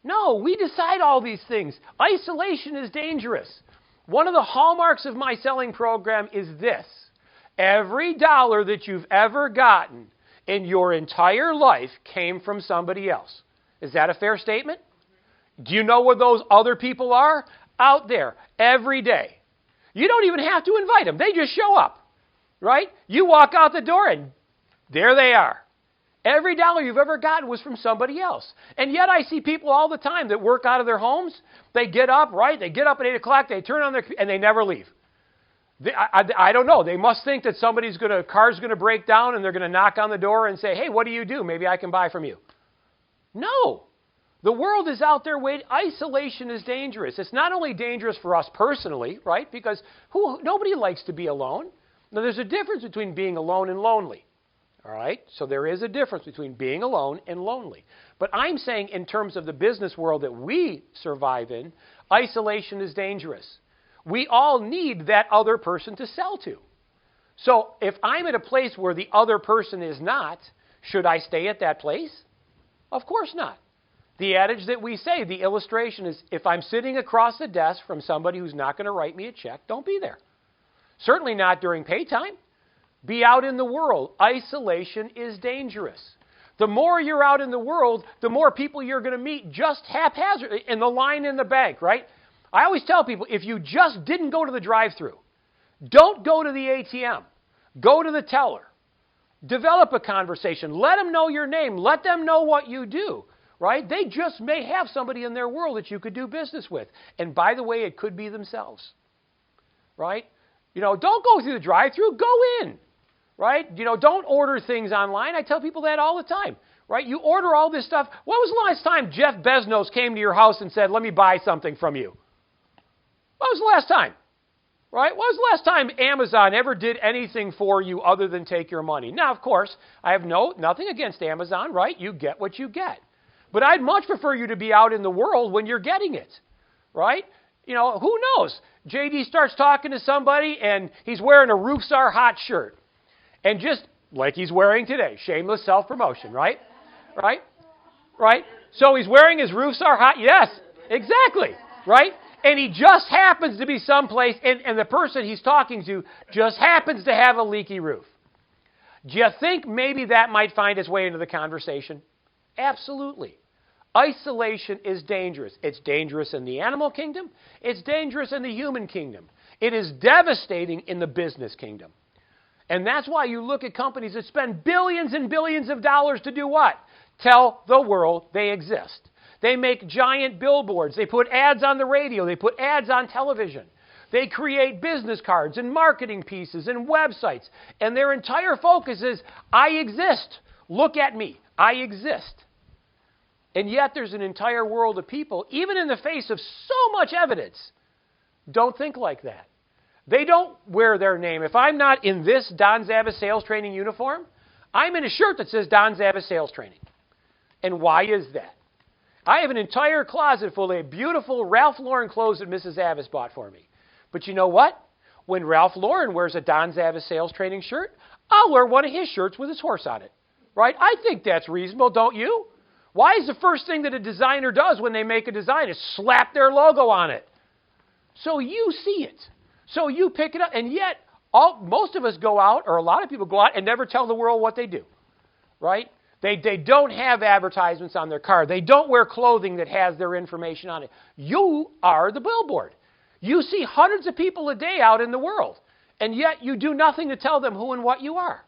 No, we decide all these things. Isolation is dangerous. One of the hallmarks of my selling program is this. Every dollar that you've ever gotten in your entire life came from somebody else. Is that a fair statement? Do you know where those other people are? Out there, every day. You don't even have to invite them. They just show up, right? You walk out the door and there they are. Every dollar you've ever gotten was from somebody else. And yet I see people all the time that work out of their homes. They get up, right? They get up at 8 o'clock, they turn on their, and they never leave. I don't know. They must think that car's going to break down and they're going to knock on the door and say, hey, what do you do? Maybe I can buy from you. No. The world is out there waiting. Isolation is dangerous. It's not only dangerous for us personally, right? Because nobody likes to be alone. Now, there's a difference between being alone and lonely. All right? So there is a difference between being alone and lonely. But I'm saying in terms of the business world that we survive in, isolation is dangerous. We all need that other person to sell to. So if I'm at a place where the other person is not, should I stay at that place? Of course not. The adage that we say, the illustration is, if I'm sitting across the desk from somebody who's not going to write me a check, don't be there. Certainly not during pay time. Be out in the world. Isolation is dangerous. The more you're out in the world, the more people you're going to meet just haphazardly in the line in the bank, right? I always tell people, if you just didn't go to the drive-thru, don't go to the ATM. Go to the teller. Develop a conversation. Let them know your name. Let them know what you do, right? They just may have somebody in their world that you could do business with. And by the way, it could be themselves, right? Don't go through the drive-thru. Go in, right? Don't order things online. I tell people that all the time, right? You order all this stuff. When was the last time Jeff Bezos came to your house and said, let me buy something from you? When was the last time? Right? When was the last time Amazon ever did anything for you other than take your money? Now, of course, I have nothing against Amazon, right? You get what you get. But I'd much prefer you to be out in the world when you're getting it, right? Who knows? JD starts talking to somebody and he's wearing a Roofstar hot shirt. And just like he's wearing today, shameless self-promotion, right? Right? Right? So he's wearing his Roofstar hot, yes, exactly, right? And he just happens to be someplace, and the person he's talking to just happens to have a leaky roof. Do you think maybe that might find its way into the conversation? Absolutely. Isolation is dangerous. It's dangerous in the animal kingdom. It's dangerous in the human kingdom. It is devastating in the business kingdom. And that's why you look at companies that spend billions and billions of dollars to do what? Tell the world they exist. They make giant billboards. They put ads on the radio. They put ads on television. They create business cards and marketing pieces and websites. And their entire focus is, I exist. Look at me. I exist. And yet there's an entire world of people, even in the face of so much evidence, don't think like that. They don't wear their name. If I'm not in this Don Zavis Sales Training uniform, I'm in a shirt that says Don Zavis Sales Training. And why is that? I have an entire closet full of beautiful Ralph Lauren clothes that Mrs. Zavis bought for me. But you know what? When Ralph Lauren wears a Don Zavis Sales Training shirt, I'll wear one of his shirts with his horse on it. Right? I think that's reasonable, don't you? Why is the first thing that a designer does when they make a design is slap their logo on it? So you see it. So you pick it up. And yet, most of us go out, or a lot of people go out and never tell the world what they do. Right? They don't have advertisements on their car. They don't wear clothing that has their information on it. You are the billboard. You see hundreds of people a day out in the world, and yet you do nothing to tell them who and what you are.